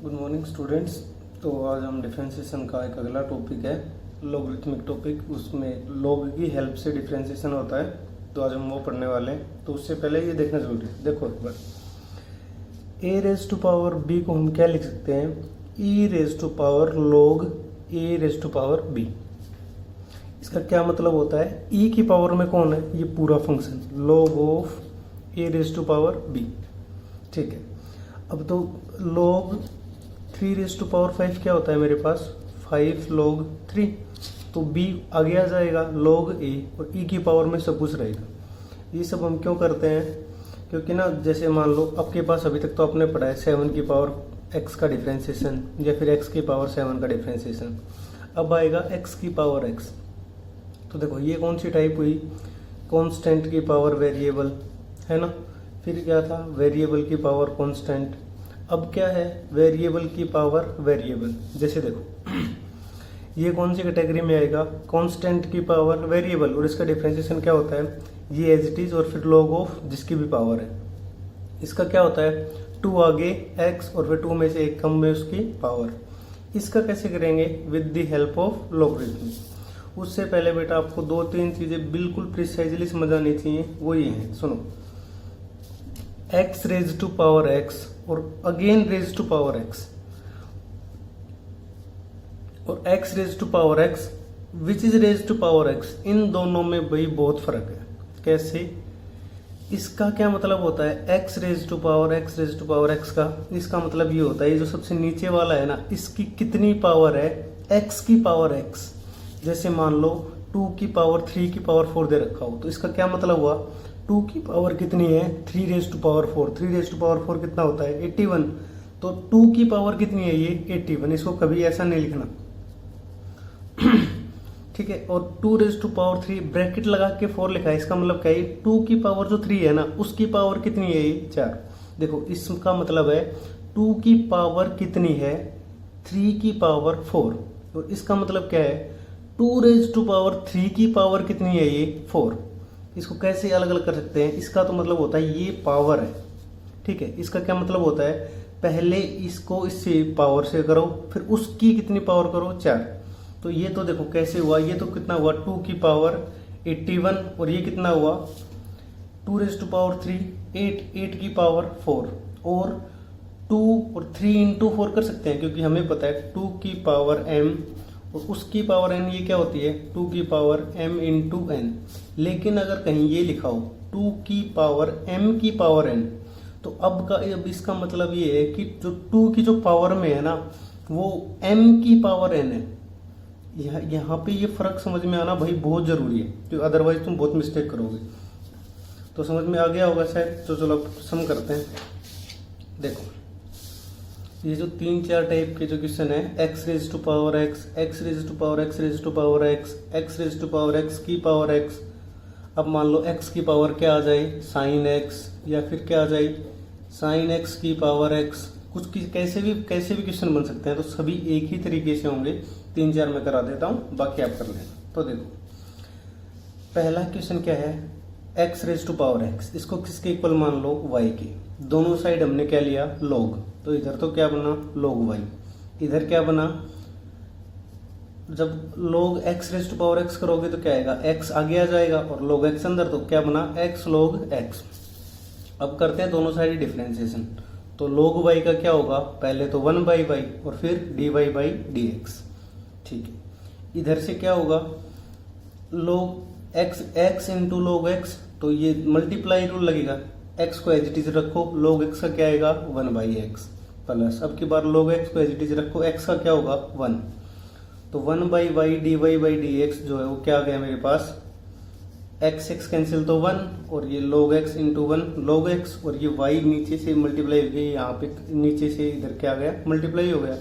Good morning students. तो आज हम डिफ्रेंशिएशन का एक अगला टॉपिक है लॉगरिथमिक टॉपिक, उसमें लॉग की हेल्प से डिफ्रेंशिएशन होता है। तो आज हम वो पढ़ने वाले हैं। तो उससे पहले ये देखना जरूरी है। देखो एक बार, A raise to power B को हम क्या लिख सकते हैं, e raise to power log A raise to power B. इसका क्या मतलब होता है, ई की पावर में कौन है, ये पूरा function log of a raise to power b. ठीक है, अब तो लॉग 3 रेज टू पावर 5 क्या होता है मेरे पास, 5 log 3। तो b आगे आ जाएगा log a और e की पावर में सब कुछ रहेगा। ये सब हम क्यों करते हैं, क्योंकि ना जैसे मान लो आपके पास अभी तक तो आपने पढ़ा है 7 की पावर x का डिफ्रेंशिएशन या फिर x की पावर 7 का डिफ्रेंशिएशन। अब आएगा x की पावर x। तो देखो ये कौन सी टाइप हुई, कांस्टेंट की पावर वेरिएबल है ना। फिर क्या था, वेरिएबल की पावर कांस्टेंट। अब क्या है, वेरिएबल की पावर वेरिएबल। जैसे देखो ये कौन सी कैटेगरी में आएगा, कांस्टेंट की पावर वेरिएबल, और इसका डिफरेंशिएशन क्या होता है, ये एज इट इज और फिर log ऑफ जिसकी भी पावर है। इसका क्या होता है, 2 आगे x और फिर 2 में से एक कम में उसकी पावर। इसका कैसे करेंगे, with the help of logarithm. उससे पहले बेटा आपको 2-3 चीजें बिल्कुल प्रिसाइजली समझ आनी चाहिए, वो ये है, सुनो। x raise to power x और again raise to power x और x raise to power x which is raise to power x, इन दोनों में भाई बहुत फर्क है। कैसे, इसका क्या मतलब होता है, x raise to power x का इसका मतलब ये होता है, ये जो सबसे नीचे वाला है ना, इसकी कितनी पावर है, x की पावर x। जैसे मान लो 2 की पावर 3 की पावर 4 दे रखा हो, तो इसका क्या मतलब हुआ, 2 की पावर कितनी है, 3 raise to power 4। 3 raise to power 4 कितना होता है, 81। तो 2 की पावर कितनी है, ये 81। इसको कभी ऐसा नहीं लिखना ठीक है। और 2 रेज टू पावर 3 ब्रैकेट लगा के 4 लिखा है, इसका मतलब क्या है, 2 की पावर जो 3 है ना, उसकी पावर कितनी है, ये 4। देखो इसका मतलब है 2 की पावर कितनी है, 3 की पावर 4। और इसका मतलब क्या है, 2 रेज टू पावर 3 की पावर कितनी है, ये 4। इसको कैसे अलग अलग कर सकते हैं, इसका तो मतलब होता है ये पावर है, ठीक है। इसका क्या मतलब होता है, पहले इसको इससे पावर से करो, फिर उसकी कितनी पावर करो, 4। तो ये तो देखो कैसे हुआ, ये तो कितना हुआ, 2 की पावर 81 और ये कितना हुआ, 2 रेज टू पावर 3 8 की पावर 4। और 2 और 3 इंटू 4 कर सकते हैं, क्योंकि हमें पता है 2 की पावर m और उसकी पावर n, ये क्या होती है, 2 की पावर m इंटू n। लेकिन अगर कहीं ये लिखा हो 2 की पावर m की पावर n, तो अब इसका मतलब ये है कि जो 2 की जो पावर में है ना, वो m की पावर n है। यहाँ पे ये फर्क समझ में आना भाई बहुत जरूरी है, क्योंकि अदरवाइज तुम बहुत मिस्टेक करोगे। तो समझ में आ गया होगा शायद। तो चलो अब सम करते हैं। देखो ये जो 3-4 टाइप के जो क्वेश्चन है, x raise to power x raise to power x raise to power x raise to power x की पावर x। अब मान लो x की पावर क्या आ जाए, साइन x, या फिर क्या आ जाए, साइन x की पावर x। कुछ कैसे भी क्वेश्चन बन सकते हैं, तो सभी एक ही तरीके से होंगे। 3-4 मैं करा देता हूँ, बाकी आप कर लेना। तो देखो पहला क्वेश्चन क्या है, x raise to power x, इसको किसके इक्वल मान लो, y के। दोनों साइड हमने क्या लिया, log। तो इधर तो क्या बना, log y। इधर क्या बना, जब log x raise to power x करोगे तो क्या आएगा, x आगे आ जाएगा और log x अंदर, तो क्या बना, x log x। अब करते हैं दोनों साइड डिफरेंशिएशन। तो log y का क्या होगा, पहले तो 1/y और फिर dy/dx। ठीक है। इधर से क्या होगा, log x into log x, तो ये मल्टीप्लाई रूल लगेगा। x को एज इट इज रखो, log x का क्या आएगा, 1/x प्लस, अब की बार log x को एज इट इज रखो, x का क्या होगा, 1। तो 1/y dy/dx जो है वो क्या आ गया मेरे पास, x कैंसिल तो 1, और ये log x into 1 log x, और ये y नीचे से मल्टीप्लाई हो गया, यहाँ पे नीचे से इधर क्या आ गया, मल्टीप्लाई हो गया।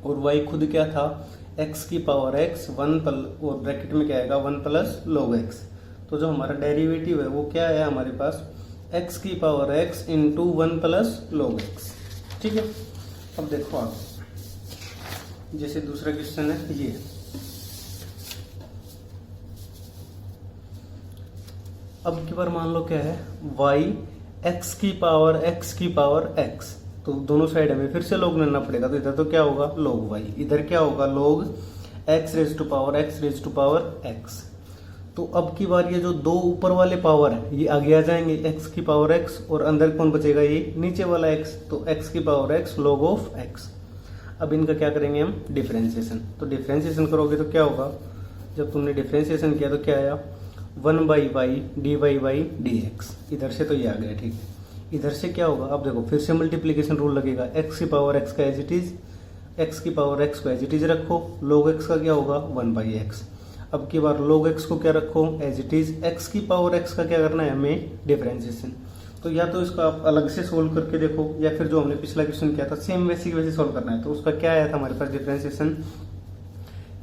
और y खुद क्या था, x की पावर x 1 और ब्रैकेट में क्या आएगा, 1 प्लस log x। तो जो हमारा डेरिवेटिव है वो क्या है हमारे पास, x की power x into 1 plus log x। ठीक है। अब देखो आप, जैसे दूसरा क्वेश्चन है ये, अब की बार मान लो क्या है, y x की पावर x, तो दोनों साइड हमें फिर से log लेना पड़ेगा, तो इधर तो क्या होगा log y, इधर क्या होगा log x raise to power x raise to power x। तो अब की बार ये जो दो ऊपर वाले पावर है ये आगे आ जाएंगे, x की पावर x, और अंदर कौन बचेगा ये नीचे वाला x, तो x की power x log of x। अब इनका क्या करेंगे हम डिफरेंशिएशन, तो डिफरेंशिएशन करोगे तो क्या होगा, जब तुमने डिफरेंशिएशन किया तो क्या आया 1/y dy/dx, इधर से तो ये आ गया ठीक है। इधर से क्या होगा, अब देखो फिर से मल्टीप्लीकेशन रूल लगेगा, x की पावर x का एज इट इज, x की पावर x को एज इट इज रखो, log x का क्या होगा 1/x। अब की बार log x को क्या रखो एज इट इज, x की पावर x का क्या करना है हमें डिफरेंशिएशन। तो या तो इसको आप अलग से सोल्व करके देखो, या फिर जो हमने पिछला क्वेश्चन किया था सेम वैसे की वैसे सोल्व करना है। तो उसका क्या आया था हमारे पास डिफरेंशिएशन,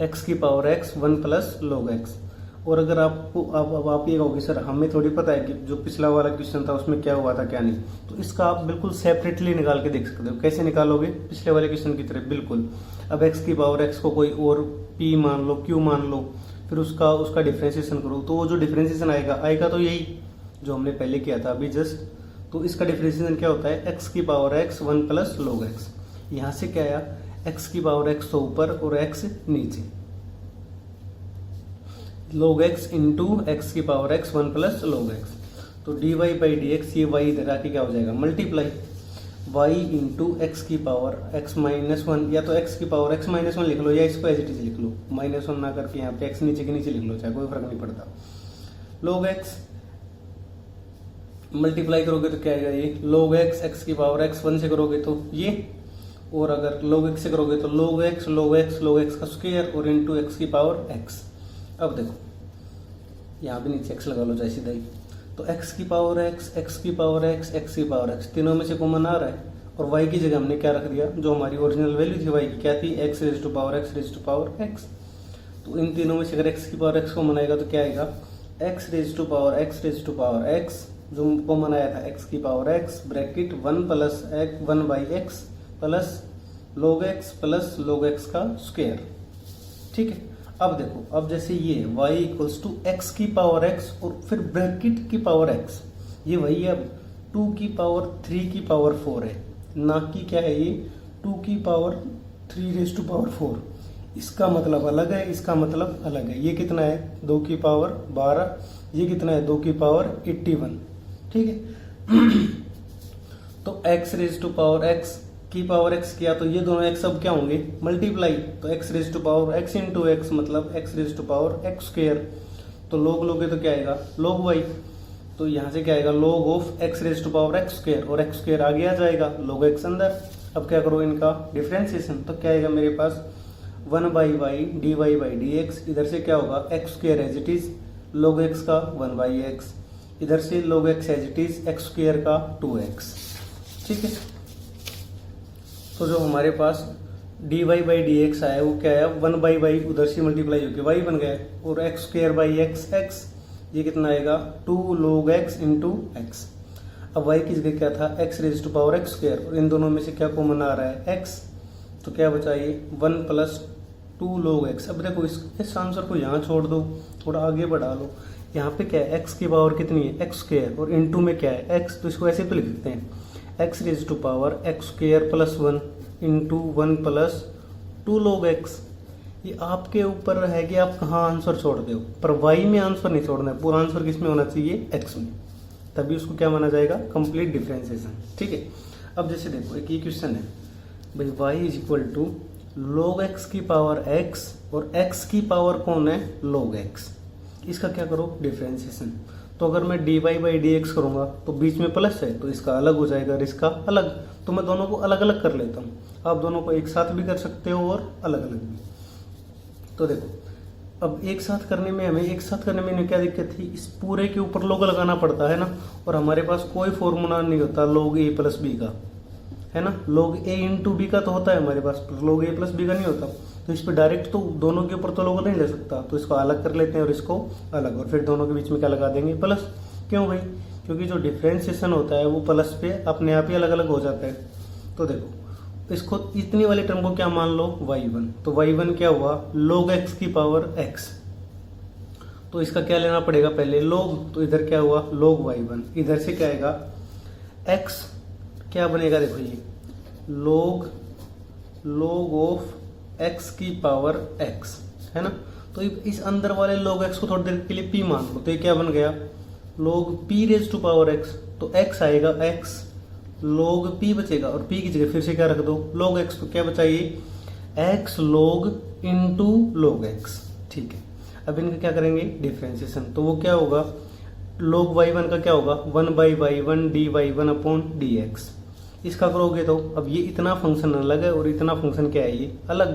x की power x 1 plus log x। और अगर आपको अब आप ये कहोगे सर हमें थोड़ी पता है कि जो पिछला वाला क्वेश्चन था उसमें क्या हुआ था क्या नहीं, तो इसका आप बिल्कुल सेपरेटली निकाल के देख सकते हो। कैसे निकालोगे, पिछले वाले क्वेश्चन की तरह बिल्कुल। अब x की पावर x को कोई और p मान लो, q मान लो, फिर उसका डिफरेंशिएशन करो, तो वो जो डिफरेंशिएशन आएगा तो यही जो हमने पहले किया था अभी जस्ट। तो इसका डिफरेंशिएशन क्या होता है, x की power x 1 plus log x। यहाँ से क्या आया, x की पावर x तो ऊपर और x नीचे, log x इंटू एक्स की power x 1 plus log x। तो dy/dx ये y इधर आके क्या हो जाएगा मल्टीप्लाई y इंटू एक्स की पावर x माइनस 1, या तो x की पावर x माइनस 1 लिख लो या इसको एज इट इज लिख लो, -1 ना करके यहाँ पे x नीचे के नीचे लिख लो, चाहे कोई फर्क नहीं पड़ता। log x मल्टीप्लाई करोगे तो क्या आएगा ये log x, x की पावर x 1 से करोगे तो ये, और अगर log x से करोगे तो log x का स्क्वायर और इंटू एक्स की पावर x। अब देखो यहाँ भी नीचे x लगा लो चाहे सीधा ही, तो x की पावर x, x की पावर x, x की पावर x, तीनों में से कॉमन आ रहा है, और y की जगह हमने क्या रख दिया, जो हमारी ओरिजिनल वैल्यू थी y की क्या थी x raise to power x raise to power x। तो इन तीनों में से अगर x की पावर x कॉमन आएगा तो क्या आएगा x raise to power x raise to power x, जो कॉमन आया था x की power x bracket 1 plus 1/x plus log x plus log x का स्क्वायर, ठीक है। अब देखो, अब जैसे ये y इक्वल्स टू एक्स की पावर x और फिर ब्रैकेट की पावर x, ये वही है अब 2 की पावर 3 की पावर 4 है, ना कि क्या है ये 2 की पावर 3 रेज टू पावर 4। इसका मतलब अलग है, इसका मतलब अलग है। ये कितना है 2 की पावर 12, ये कितना है 2 की पावर 81, ठीक है। तो x raise to power x की पावर x किया तो ये दोनों x अब क्या होंगे मल्टीप्लाई, तो x raise to power x into x मतलब x raise to power x square. तो log लोगे तो क्या आएगा log y, तो यहाँ से क्या आएगा log of x raise to power x square, और x स्क्वायर आगे आ जाएगा log x अंदर। अब क्या करो इनका डिफरेंशिएशन, तो क्या आएगा मेरे पास 1/y dy/dx, इधर से क्या होगा x square as it is log x का 1/x, इधर से log x as it is x square का 2x, ठीक है। तो जो हमारे पास dy/dx आया वो क्या आया 1/y, उधर से मल्टीप्लाई होकर y बन गया, और x स्क्वायर बाई x, ये कितना आएगा 2 log x इंटू एक्स। अब y की जगह क्या था x raise to power x square, और इन दोनों में से क्या कॉमन आ रहा है x, तो क्या बचा ये 1 प्लस 2 log x। अब देखो इस आंसर को यहाँ छोड़ दो, थोड़ा आगे बढ़ा लो, यहाँ पे क्या है x की पावर कितनी है x स्क्वायर, और इंटू में क्या है x, तो इसको ऐसे तो लिख सकते हैं x raise to power x square plus 1 into 1 plus 2 log x। ये आपके ऊपर है कि आप कहाँ आंसर छोड़ दो, पर y में आंसर नहीं छोड़ना है, पूरा आंसर किस में होना चाहिए x में, तभी उसको क्या माना जाएगा कंप्लीट डिफरेंशिएशन, ठीक है। अब जैसे देखो एक ये क्वेश्चन है भाई y is equal to log x की पावर x और x की पावर कौन है log x, इसका क्या करो डिफरेंशिएशन। तो अगर मैं dy/dx करूंगा तो बीच में प्लस है तो इसका अलग हो जाएगा और इसका अलग, तो मैं दोनों को अलग अलग कर लेता हूँ। आप दोनों को एक साथ भी कर सकते हो और अलग अलग भी। तो देखो अब एक साथ करने में हमें क्या दिक्कत थी, इस पूरे के ऊपर log लगाना पड़ता है ना, और हमारे पास कोई फॉर्मूला नहीं होता log a प्लस b का, है ना। log a इंटू बी का तो होता है हमारे पास, log a प्लस बी का नहीं होता। तो इस पर डायरेक्ट तो दोनों के ऊपर तो log नहीं ले सकता, तो इसको अलग कर लेते हैं और इसको अलग, और फिर दोनों के बीच में क्या लगा देंगे प्लस। क्यों भाई, क्योंकि जो डिफरेंशिएशन होता है वो प्लस पे अपने आप ही अलग अलग हो जाता है। तो देखो इसको इतनी वाली टर्म को क्या मान लो y1, तो y1 क्या हुआ log x की पावर x, तो इसका क्या लेना पड़ेगा पहले log, तो इधर क्या हुआ log y1, इधर से क्या आएगा x क्या बनेगा, देखो ये log ऑफ x की पावर x, है ना। तो इस अंदर वाले log x को थोड़ी देर के लिए p मान लो, तो ये क्या बन गया, log p raise to power x। तो x आएगा x, log p बचेगा और p की जगह फिर से क्या रख दो, log x। तो क्या बचा ये, x log into log x, ठीक है। अब इनका क्या करेंगे, डिफ्रेंसिएशन। तो वो क्या होगा, log y1 का क्या होगा, 1/y1 dy1 अपॉन dx। इसका करोगे तो अब ये इतना फंक्शन अलग है और इतना फंक्शन क्या है, ये अलग।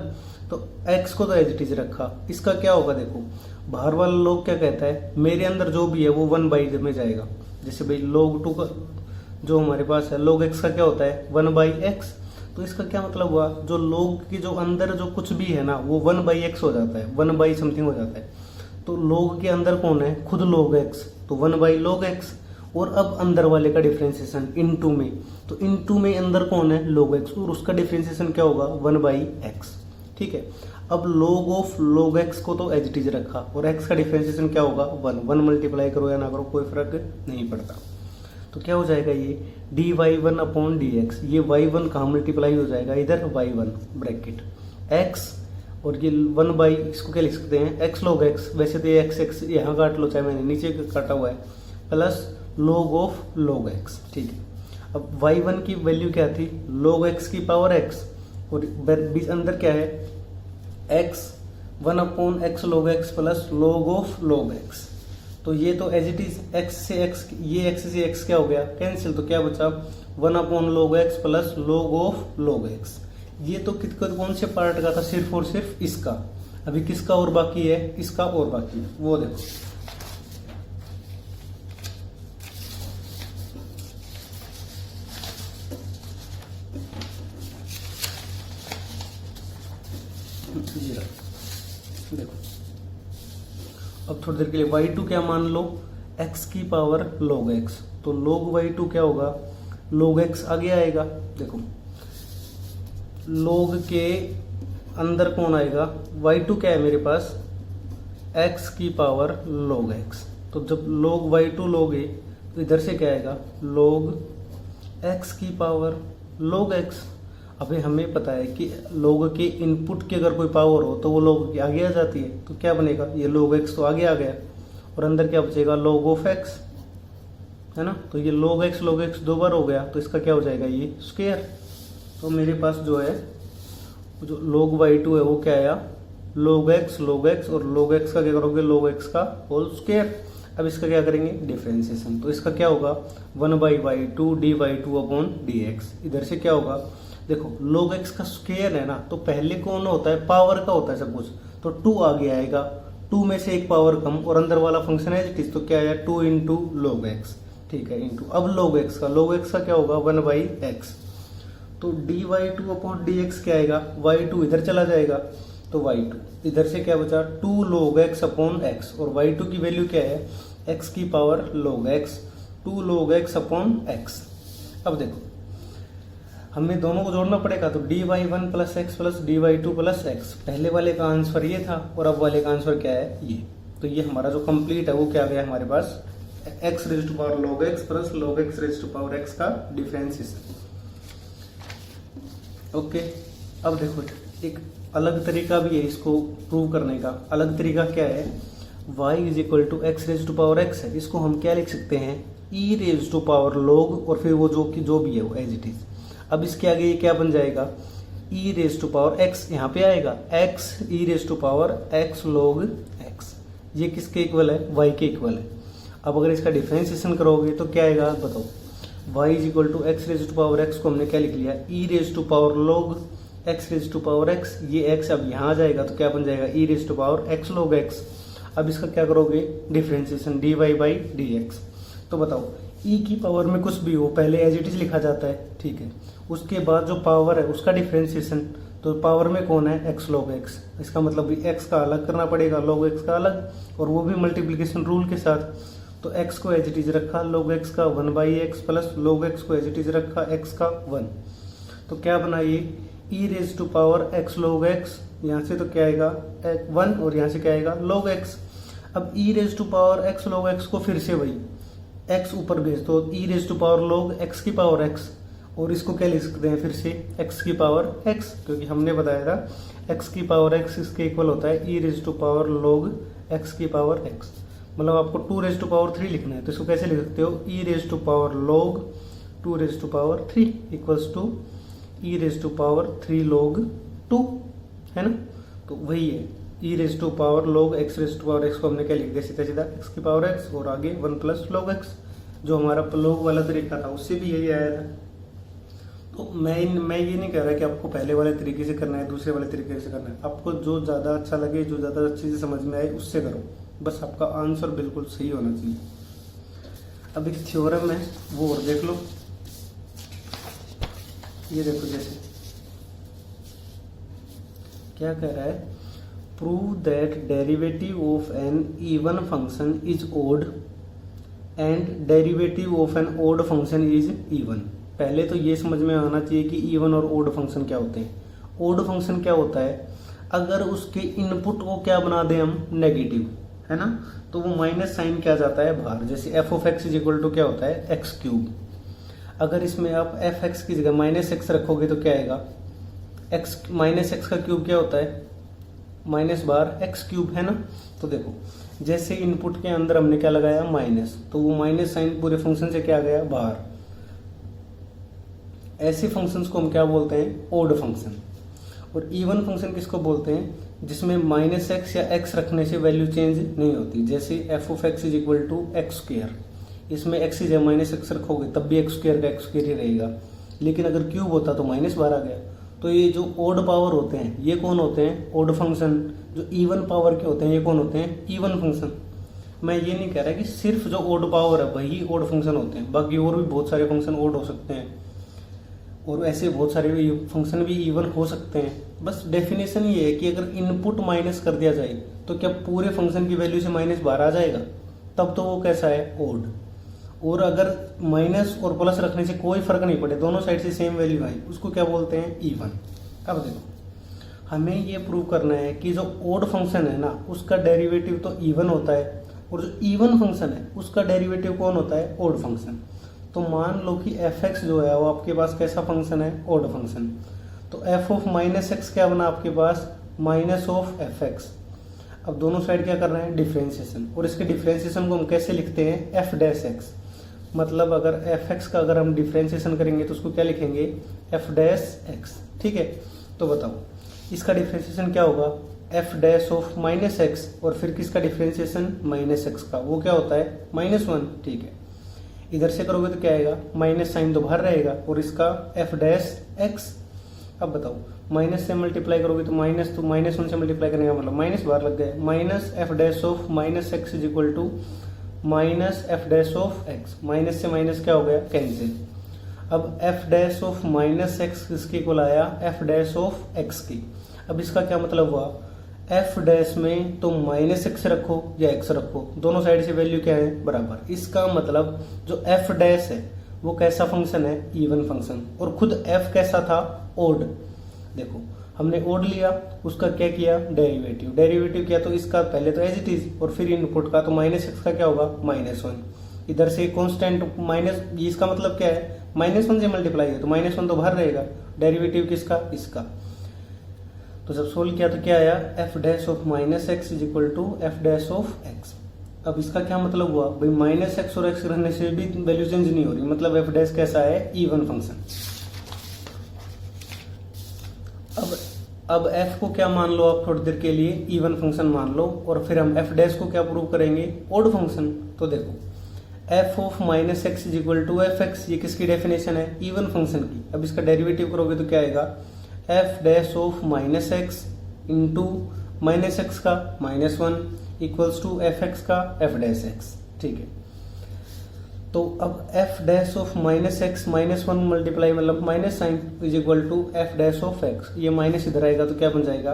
तो x को तो एज इट इज रखा, इसका क्या होगा, देखो बाहर वाला लोग क्या कहता है, मेरे अंदर जो भी है वो 1/, में जाएगा। जैसे भाई log 2 का जो हमारे पास है, log x का क्या होता है 1/x। तो इसका क्या मतलब हुआ, जो log की जो अंदर जो कुछ भी है ना वो 1/x हो जाता है, 1 समथिंग हो जाता है। तो log के अंदर कौन है, खुद log x, तो 1/log x। और अब अंदर वाले का डिफरेंशिएशन इनटू में, तो इनटू में अंदर कौन है, log x, और उसका डिफरेंशिएशन क्या होगा 1/x, ठीक है। अब log ऑफ log x को तो एज इट इज रखा और x का डिफरेंशिएशन क्या होगा 1 मल्टीप्लाई करो या ना करो कोई फर्क नहीं पड़ता। तो क्या हो जाएगा ये dy1 अपॉन dx, ये y1 कहाँ मल्टीप्लाई हो जाएगा, इधर y1 ब्रैकेट x, और ये 1 इसको क्या लिख सकते हैं x log x। वैसे तो ये x यहाँ काट लो, चाहे मैंने नीचे काटा हुआ है, plus log of log x, ठीक है। अब y1 की वैल्यू क्या थी, log x की पावर x, और बीच अंदर क्या है x 1 upon x log x plus log of log x। तो ये तो एज इट इज x से x, ये x से x क्या हो गया कैंसिल, तो क्या बचा 1 upon log x plus log of log x। ये तो कौन से पार्ट का था, सिर्फ और सिर्फ इसका। अभी किसका और बाकी है, इसका और बाकी है, वो देखो। देखो अब थोड़ी देर के लिए y2 क्या मान लो, x की पावर log x। तो log y2 क्या होगा, log x आगे आएगा। देखो log के अंदर कौन आएगा, y2 क्या है मेरे पास, x की पावर log x। तो जब log y2 लोगे तो इधर से क्या आएगा, log x की पावर log x। अभी हमें पता है कि log के इनपुट की अगर कोई पावर हो तो वो log के आगे आ जाती है। तो क्या बनेगा, ये log x तो आगे आ गया और अंदर क्या बचेगा, log ऑफ x, है ना। तो ये log x दो बार हो गया, तो इसका क्या हो जाएगा, ये स्क्वायर। तो मेरे पास जो है जो log y2 है वो क्या आया, log x और log x का क्या करोगे, log x का होल स्क्वायर। अब इसका क्या करेंगे, डिफरेंशिएशन। तो इसका क्या होगा 1/y2 dy2 अपॉन dx। इधर से क्या होगा, देखो log x का स्क्वायर है ना, तो पहले कौन होता है, पावर का होता है सब कुछ। तो 2 आगे आएगा, 2 में से एक पावर कम, और अंदर वाला फंक्शन है तो क्या है 2 इंटू log x, ठीक है, इंटू अब log x का क्या होगा 1/x। तो dy2 अपॉन dx क्या आएगा, y2 इधर चला जाएगा, तो y2 इधर से क्या बचा 2 log x अपॉन x, और y2 की वैल्यू क्या है, x की power log x, 2 log x upon x। अब देखो हमें दोनों को जोड़ना पड़ेगा, तो dy1 plus x plus dy2 plus x. पहले वाले का आंसर ये था और अब वाले का आंसर क्या है, ये। तो ये हमारा जो कंप्लीट है वो क्या आ गया हमारे पास, x raise to power log x plus log x raise to power x का डिफरेंशिएशन। ओके, अब देखो एक अलग तरीका भी है इसको प्रूव करने का। अलग तरीका क्या है, y is equal to x raise to power x है, इसको हम क्या लिख सकते हैं, e raise to power log, और फिर वो जो भी है वो एज इट इज। अब इसके आगे ये क्या बन जाएगा, e raise to power x, यहाँ पे आएगा x e raise to power x log x। ये किसके इक्वल है, y के इक्वल है। अब अगर इसका डिफरेंशिएशन करोगे तो क्या आएगा बताओ, y is equal to x raise to power x को हमने क्या लिख लिया, e raise to power log x raise to power x। ये x अब यहाँ आ जाएगा तो क्या बन जाएगा, e raise to power x log x। अब इसका क्या करोगे, डिफरेंशिएशन dy/dx। तो बताओ e की पावर में कुछ भी हो पहले एज इट इज लिखा जाता है, ठीक है। उसके बाद जो पावर है उसका डिफरेंशिएशन, तो पावर में कौन है x log x, इसका मतलब भी x का अलग करना पड़ेगा, log x का अलग, और वो भी मल्टीप्लिकेशन रूल के साथ। तो x को एज इट इज रखा log x का 1/x प्लस log x को एज इट इज रखा x का 1। तो क्या बना ये e raise to power x log x, यहाँ से तो क्या आएगा 1 और यहाँ से क्या आएगा log x। अब e raise to power x log x को फिर से वही x ऊपर भेज दो, e raise to power log x की पावर x, और इसको क्या लिख सकते हैं फिर से x की पावर x, क्योंकि हमने बताया था x की पावर x इसके इक्वल होता है e raise to power log x की पावर x। मतलब आपको 2 रेज टू पावर 3 लिखना है, तो इसको कैसे लिख सकते हो, e raise to power log 2 raise to power 3 equals to e raise to power 3 log 2, है ना। तो वही है e raise to power log x raise to power x को हमने क्या लिख दिया, सीधा सीधा x की पावर x और आगे 1 प्लस log x। जो हमारा log वाला तरीका था उससे भी यही आया था। तो मैं ये नहीं कह रहा कि आपको पहले वाले तरीके से करना है, दूसरे वाले तरीके से करना है। आपको जो ज़्यादा अच्छा लगे, जो ज़्यादा अच्छे से समझ में आए उससे करो, बस आपका आंसर बिल्कुल सही होना चाहिए। अब एक थ्योरम है वो और देख लो। ये देखो जैसे क्या कह रहा है, prove that derivative of an even function is odd and derivative of an odd function is even. पहले तो ये समझ में आना चाहिए कि इवन और ओड फंक्शन क्या होते हैं। ओड फंक्शन क्या होता है, अगर उसके इनपुट को क्या बना दें हम, नेगेटिव, है ना, तो वो माइनस साइन क्या जाता है बाहर। जैसे f of x is equal to क्या होता है, एक्स क्यूब। अगर इसमें आप एफ एक्स की जगह माइनस एक्स रखोगे तो क्या आएगा, एक्स माइनस एक्स का क्यूब क्या होता है, माइनस बार एक्स क्यूब, है ना। तो देखो जैसे इनपुट के अंदर हमने क्या लगाया, माइनस, तो वो माइनस साइन पूरे फंक्शन से क्या गया बाहर। ऐसे फंक्शंस को हम क्या बोलते हैं, ओड फंक्शन। और इवन फंक्शन किसको बोलते हैं, जिसमें माइनस एक्स या एक्स रखने से वैल्यू चेंज नहीं होती। जैसे f of x is equal to x square, इसमें एक्स इज माइनस एक्स रखोगे तब भी एक्स स्क्वायर का एक्स स्क्वायर ही रहेगा, लेकिन अगर क्यूब होता तो माइनस बार आ गया। तो ये जो ओड पावर होते हैं ये कौन होते हैं, ओड फंक्शन। जो इवन पावर के होते हैं ये कौन होते हैं, इवन फंक्शन। मैं ये नहीं कह रहा कि सिर्फ जो ओड पावर है वही ओड फंक्शन होते हैं, बाकी और भी बहुत सारे फंक्शन ओड हो सकते हैं और ऐसे बहुत सारे फंक्शन भी इवन हो सकते हैं। बस डेफिनेशन ये है कि अगर इनपुट माइनस कर दिया जाए तो क्या पूरे फंक्शन की वैल्यू से माइनस बाहर आ जाएगा, तब तो वो कैसा है, ओड। और अगर माइनस और प्लस रखने से कोई फर्क नहीं पड़े, दोनों साइड से सेम वैल्यू आई, उसको क्या बोलते हैं, इवन। अब देखो हमें ये प्रूव करना है कि जो ओड फंक्शन है ना उसका डेरिवेटिव तो इवन होता है, और जो इवन फंक्शन है उसका डेरिवेटिव कौन होता है, ओड फंक्शन। तो मान लो कि एफ एक्स जो है वो आपके पास कैसा फंक्शन है, ओड फंक्शन। तो एफ ऑफ माइनस एक्स क्या बना आपके पास, माइनस ऑफ एफ एक्स। अब दोनों साइड क्या कर रहे हैं, डिफरेंशिएशन। और इसके डिफरेंशिएशन को हम कैसे लिखते हैं, एफ डैश एक्स। मतलब अगर एफ एक्स का अगर हम डिफरेंशिएशन करेंगे तो उसको क्या लिखेंगे, एफ डैश एक्स। ठीक है, तो बताओ इसका डिफरेंशिएशन क्या होगा, F dash of minus x, और फिर किसका डिफरेंशिएशन, माइनस एक्स का, वो क्या होता है, -1। ठीक है, इधर से करोगे तो क्या आएगा, माइनस साइन तो बाहर रहेगा, और इसका एफ डैश एक्स। अब बताओ माइनस से मल्टीप्लाई करोगे तो -1 से मल्टीप्लाई करने का मतलब माइनस बाहर लग गए, minus f dash of minus x is equal to minus f dash of x. Minus से माइनस क्या हो गया, कैंसिल। अब f dash of minus x किसके इक्वल आया, एफ डैश ऑफ एक्स की। अब इसका क्या मतलब हुआ, एफ डैश में तो माइनस एक्स रखो या एक्स रखो, दोनों साइड से वैल्यू क्या है, बराबर। इसका मतलब जो एफ डैश है वो कैसा फंक्शन है, इवन फंक्शन। और खुद एफ कैसा था, ओड। देखो हमने ओड लिया, उसका क्या किया, डेरिवेटिव। डेरिवेटिव किया तो इसका पहले तो एज इट इज, और फिर इनपुट का, तो माइनस एक्स का क्या होगा, -1। इधर से कांस्टेंट माइनस, इसका मतलब क्या है, -1 से मल्टीप्लाई है तो -1 तो बाहर रहेगा। डेरिवेटिव किसका, इसका। तो जब सोल्व किया तो क्या आया, f dash of minus x is equal to f dash of x. अब इसका क्या मतलब हुआ भाई, माइनस एक्स और एक्स रहने से भी वैल्यू चेंज नहीं हो रही, मतलब एफ डैश कैसा है, इवन फंक्शन। अब एफ को क्या मान लो आप थोड़ी देर के लिए, इवन फंक्शन मान लो, और फिर हम एफ डैश को क्या प्रूव करेंगे, ओड फंक्शन। तो देखो f of minus x is equal to f x, ये किसकी डेफिनेशन है, इवन फंक्शन की। अब इसका डेरिवेटिव करोगे तो क्या आएगा, f dash of minus x into minus x का -1 इक्वल्स टू एफ एक्स का एफ डैश एक्स। ठीक है, तो अब f dash of minus x -1 multiply मतलब minus sign is equal to f dash of x. ये माइनस इधर आएगा तो क्या बन जाएगा,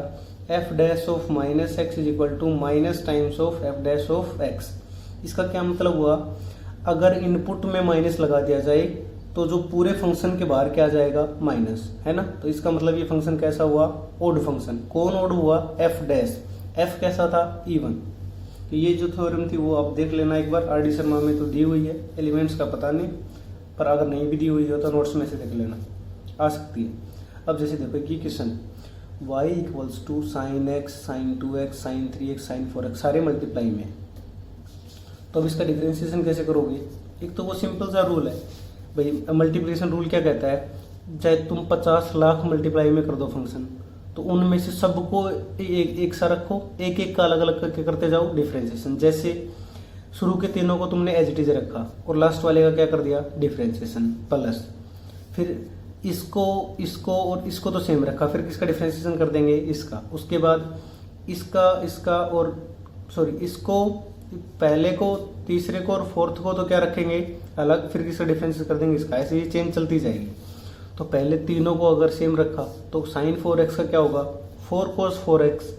f dash of minus x is equal to minus times of f dash of x. इसका क्या मतलब हुआ, अगर इनपुट में माइनस लगा दिया जाए तो जो पूरे फंक्शन के बाहर क्या आ जाएगा, माइनस, है ना। तो इसका मतलब ये फंक्शन कैसा हुआ, ओड फंक्शन। कौन ओड हुआ, एफ डैश। एफ कैसा था, इवन। तो ये जो थ्योरम थी वो आप देख लेना एक बार, आर डी शर्मा में तो दी हुई है, एलिमेंट्स का पता नहीं, पर अगर नहीं भी दी हुई हो तो नोट्स में से देख लेना, आ सकती है। अब जैसे देखो ये question y equals to sine x, sine 2x, sine 3x, sine 4x सारे मल्टीप्लाई में। तो अब इसका डिफरेंशिएशन कैसे करोगे? एक तो वो सिंपल सा रूल है भाई, मल्टीप्लिकेशन रूल क्या कहता है, चाहे तुम 50 लाख मल्टीप्लाई में कर दो फंक्शन, तो उनमें से सबको एक सा रखो, एक एक का अलग अलग करके करते जाओ डिफरेंशिएशन। जैसे शुरू के तीनों को तुमने एज इट इज रखा और लास्ट वाले का क्या कर दिया, डिफरेंशिएशन प्लस, फिर इसको और इसको तो सेम रखा, फिर किसका डिफरेंशिएशन कर देंगे, इसका। उसके बाद इसका और इसको पहले को, तीसरे को और फोर्थ को तो क्या रखेंगे अलग, फिर किसका डिफरेंशिएशन कर देंगे, इसका। ऐसे ये चेंज चलती जाएगी। तो पहले तीनों को अगर सेम रखा तो साइन 4x का क्या होगा, 4 cos 4x।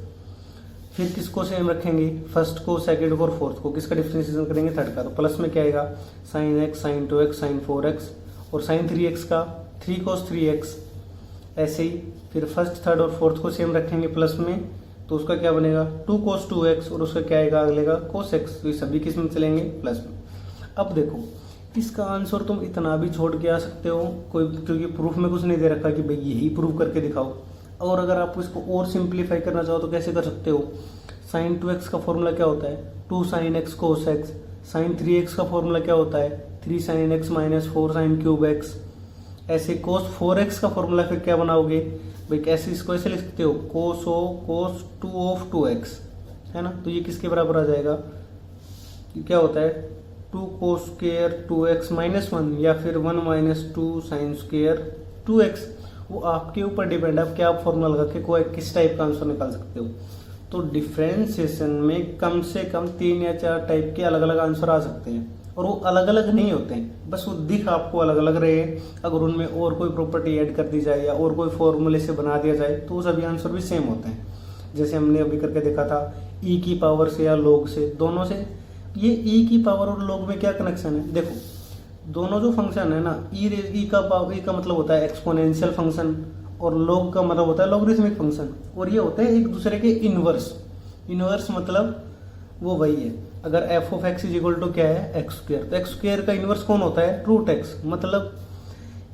फिर किसको सेम रखेंगे, फर्स्ट को, सेकंड को और फोर्थ को, किसका डिफरेंशिएशन करेंगे, थर्ड का। तो प्लस में क्या आएगा, sign x, sign 2x, sign 4x और साइन 3x का 3 cos 3x। ऐसे ही फिर फर्स्ट, थर्ड और फोर्थ को सेम रखेंगे प्लस में, तो उसका क्या बनेगा 2 cos 2x और उसका क्या आएगा अगले का cos x। तो ये सभी किस में चलेंगे, प्लस में। अब देखो इसका आंसर तुम इतना भी छोड़ के आ सकते हो कोई, क्योंकि प्रूफ में कुछ नहीं दे रखा कि भाई यही प्रूव करके दिखाओ। और अगर आप इसको और सिंप्लीफाई करना चाहो तो कैसे कर सकते हो, साइन 2x का फॉर्मूला क्या होता है, 2 sin x cos x। Sine 3x का फॉर्मूला क्या होता है, 3 sin x minus 4 sin cube x। ऐसे cos 4x का फॉर्मूला फिर क्या बनाओगे भाई, कैसे इसको ऐसे लिख सकते हो, cos 2 of 2x, है ना। तो ये किसके बराबर आ जाएगा, ये क्या होता है 2 cos स्क्वायर 2x माइनस 1, या फिर 1 माइनस 2 sin स्क्वायर 2x। वो आपके ऊपर डिपेंड है, आप क्या फॉर्मूला लगा के कोई किस टाइप का आंसर निकाल सकते हो। तो डिफरेंशिएशन में कम से कम 3 या 4 टाइप के अलग अलग आंसर आ सकते हैं, और वो अलग अलग नहीं होते हैं, बस वो दिख आपको अलग अलग रहे। अगर उनमें और कोई प्रॉपर्टी ऐड कर दी जाए या और कोई फॉर्मूले से बना दिया जाए तो सभी आंसर भी सेम होते हैं। जैसे हमने अभी करके देखा था ई की पावर से या लॉग से, दोनों से। ये ई की पावर और लॉग में क्या कनेक्शन है, देखो दोनों जो फंक्शन है ना, ई का मतलब होता है एक्सपोनेंशियल फंक्शन और लॉग का मतलब होता है लॉगरिथमिक फंक्शन, और ये होते हैं एक दूसरे के इनवर्स। इनवर्स मतलब वो वही है, अगर f of x is equal to क्या है, एक्स स्क्वायर, तो एक्स स्क्वायर का इनवर्स कौन होता है, रूट एक्स। मतलब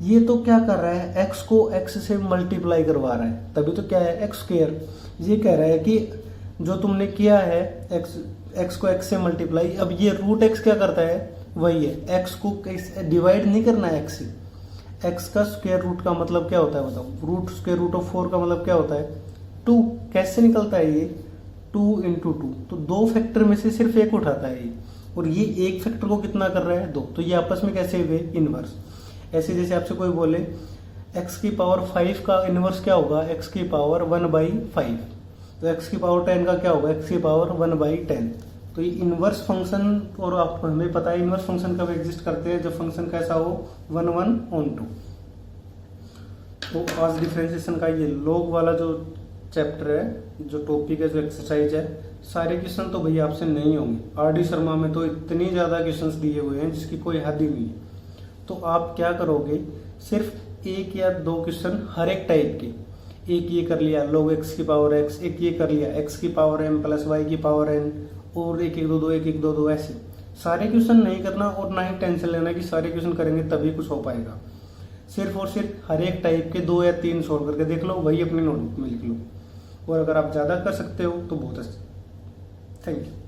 ये तो क्या कर रहा है, एक्स को एक्स से मल्टीप्लाई करवा रहा है, तभी तो क्या है एक्स स्क्वायर। ये कह रहा है कि जो तुमने किया है एक्स को एक्स से मल्टीप्लाई, अब ये रूट एक्स क्या करता है, वही है, एक्स को डिवाइड नहीं करना है एक्स से। एक्स का स्क्वायर रूट का मतलब क्या होता है बताओ, रूट स्क्वायर रूट ऑफ 4 का मतलब क्या होता है 2। कैसे निकलता है ये 2 into 2, तो 2 फैक्टर में से सिर्फ एक उठाता है ये, और ये एक फैक्टर को कितना कर रहा है 2, तो ये आपस में कैसे हुए इनवर्स। ऐसे जैसे आपसे कोई बोले x की पावर 5 का इनवर्स क्या होगा, x की पावर 1/5, तो x की पावर 10 का क्या होगा, x की पावर 1/10। तो ये इनवर्स फंक्शन, और आपको हमें पता है इनवर्स फंक्शन कब एग्जिस्ट करते हैं, जब फंक्शन कैसा हो 1/1/2। तो आज डिफरेंशिएशन का ये लॉग वाला जो चैप्टर है, जो टॉपिक है, जो एक्सरसाइज है, सारे क्वेश्चन तो भैया आपसे नहीं होंगे। आर डी शर्मा में तो इतनी ज्यादा क्वेश्चंस दिए हुए हैं जिसकी कोई हद ही नहीं है। तो आप क्या करोगे, सिर्फ 1 या 2 क्वेश्चन हर एक टाइप के, एक ये कर लिया log x की पावर x, एक ये कर लिया x की पावर m प्लस y की पावर n, और 1 1 2 2 1 1 2 2 ऐसे सारे क्वेश्चन नहीं करना, और ना ही टेंशन लेना कि सारे क्वेश्चन करेंगे तभी कुछ हो पाएगा। सिर्फ और सिर्फ हर एक टाइप के 2 या 3 सॉल्व करके देख लो, वही अपनी नोटबुक में लिख लो, और अगर आप ज्यादा कर सकते हो तो बहुत अच्छा। Thank you.